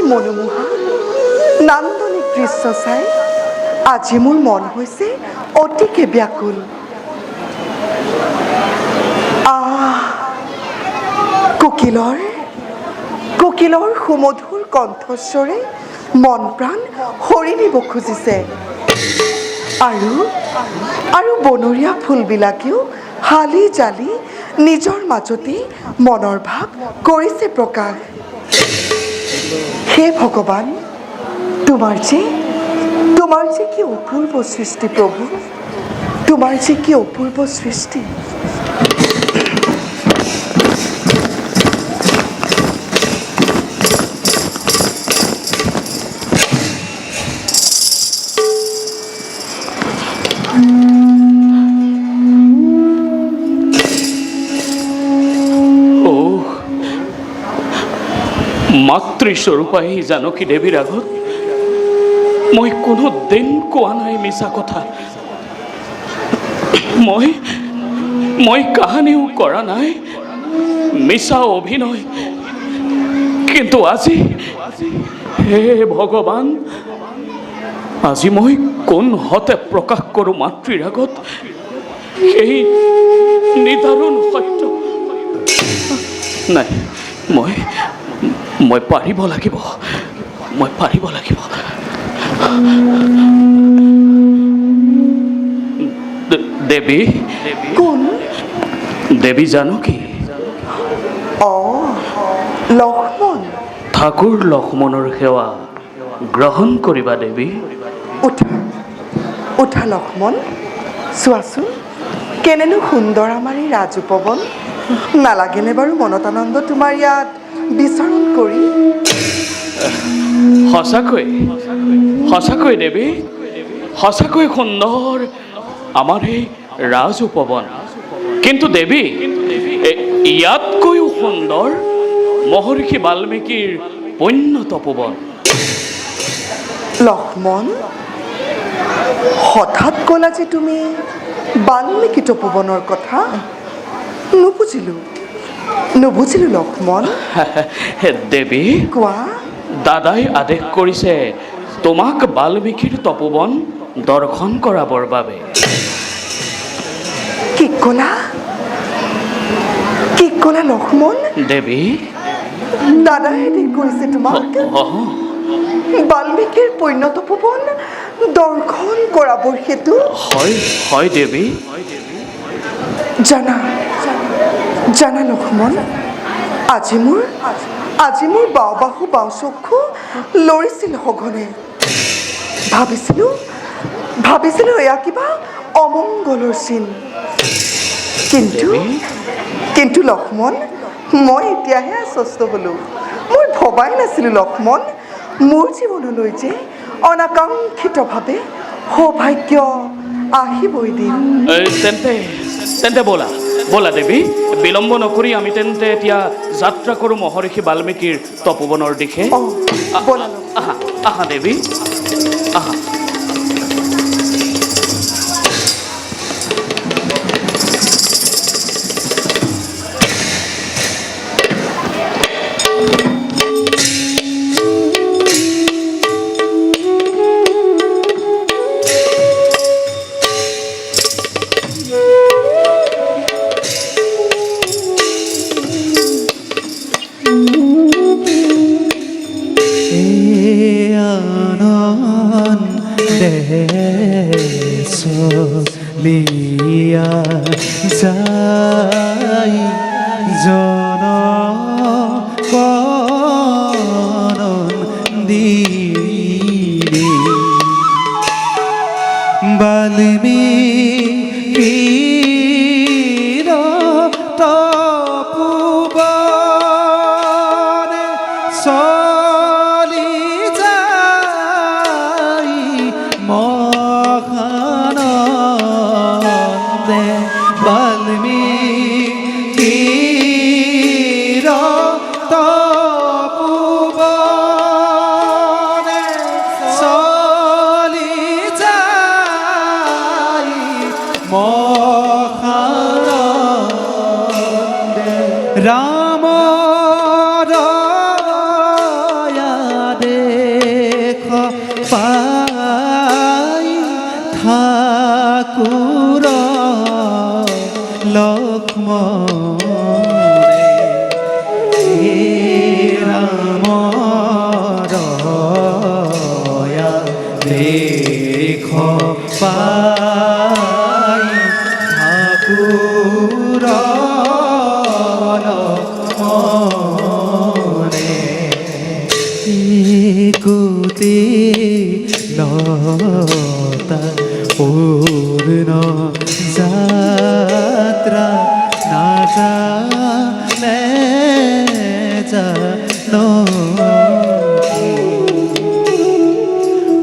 মনোমোহা নান্দনিক দৃশ্য চাই আজি মোৰ মন হৈছে অতিকে ব্যাকুল। কোকিলৰ সুমধুৰ কণ্ঠস্বৰে মন প্ৰাণ হৰি দিব খুজিছে আৰু বনৰীয়া ফুলবিলাকেও হালি জালি নিজৰ মাজতে মনৰ ভাৱ কৰিছে প্ৰকাশ। হে ভগৱান, তোমাৰ যে কি অপূৰ্ব সৃষ্টি প্ৰভু, তোমাৰ যে কি অপূৰ্ব সৃষ্টি। মাতৃস্বৰূপা এই জানকী দেৱীৰ আগত মই কোনো দিন কোৱা নাই মিছা কথা। মই কাহানিও কৰা নাই মিছা অভিনয়। কিন্তু আজি হে ভগৱান, আজি মই কোন হতে প্ৰকাশ কৰোঁ মাতৃৰ আগত সেই নিদাৰুণ সত্য। নাই, মই পাৰিব লাগিব। দেৱী, কোন? দেৱী জানকী। লক্ষ্মণ। ঠাকুৰ লক্ষ্মণৰ সেৱা গ্ৰহণ কৰিবা দেৱী। উঠা লক্ষ্মণ, চোৱাচোন কেনেনো সুন্দৰ আমাৰ এই ৰাজউপৱন। নালাগেনে বাৰু মনত আনন্দ তোমাৰ ইয়াত বিচৰণ কৰি? সঁচাকৈ দেৱী, সঁচাকৈ সুন্দৰ আমাৰ এই ৰাজউপৱন। কিন্তু দেৱী, ইয়াতকৈও সুন্দৰ মহৰ্ষি বাল্মীকিৰ পুণ্য তপোবন। লক্ষ্মণ, হঠাৎ ক'লা যে তুমি বাল্মীকি তপোবনৰ কথা? নুবুজিলো লক্ষ্মণ। দেৱী, কোৱা। দাদাই আদেশ কৰিছে তোমাক বাল্মীকিৰ তপোবন দৰ্শন কৰাবৰ বাবে। কি ক'লা লক্ষ্মণ? দেৱী, দাদাই আদেশ কৰিছে তোমাক বাল্মীকিৰ পুণ্য তপোবন দৰ্শন কৰাবৰ হেতু? হয় দেৱী। জানা লক্ষ্মণ, আজি মোৰ বাওঁ চক্ষু লৰিছিল সঘনে। ভাবিছিলো এয়া কিবা অমংগলৰ চিন। কিন্তু লক্ষ্মণ, মই এতিয়াহে আশ্বস্ত হলো। মই ভবাই নাছিলো লক্ষ্মণ, মোৰ জীৱনলৈ যে অনাকাংক্ষিতভাৱে সৌভাগ্য আহিবই দিন। তেন্তে বলা দেৱী, বিলম্ব নকৰি আমি তেন্তে এতিয়া যাত্ৰা কৰোঁ মহৰ্ষি বাল্মীকিৰ তপোবনৰ দিশে। আহা দেৱী, আহা। লিয়া যাই জন দিনে বাল্মীকির তপোবনে চলি যাই মহানন্দে। বাল্মীকির তপোবনে চলি যাই মহানন্দে। রাম দয়া মনে হে রাম দয়া দেখ পাই ঠাকুর মনে কুতি লতা পূর্ণ যাত্রা না জানে জানো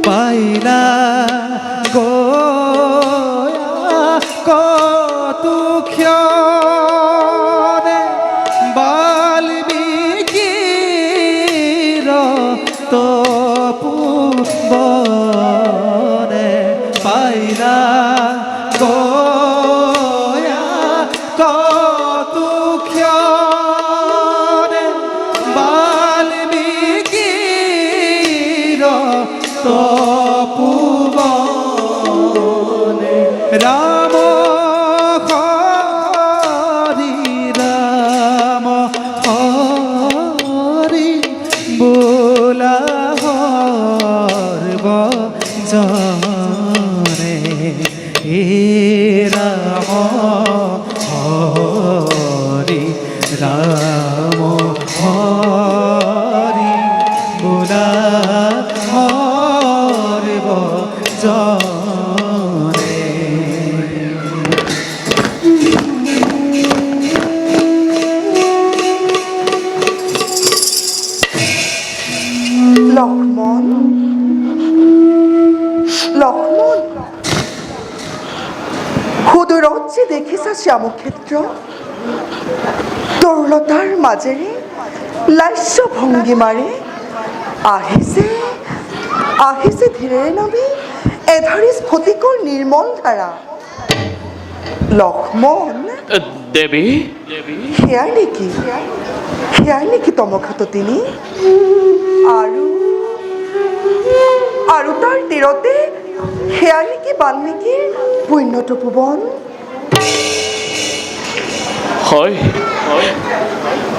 পাইলা গোয়া কতুক্ষণে বাল্মীকির তপোবনে পাইলা গোয়া কতুক্ষণে বাল্মীকির তপোবনে রাম হরি রাম হরি বোলা হরব জনে হে রাম হরি রাম হরি বোলা হরব জনে লক্ষ্মণ লক্ষ্মণ সুদূৰত যে দেখিছা শ্যামক্ষেত্ৰ তৰুলতাৰ মাজেৰে লাস্য ভংগীমাৰে আহিছে ধীৰেৰে নামি এধাৰি স্ফটিকৰ নিৰ্মল ধাৰা লক্ষ্মণ দেৱী সেয়াই নেকি তমখাততিনী আৰু তাৰ তীৰতে সেয়া নেকি বাল্মীকিৰ পুণ্য তপোবন হয়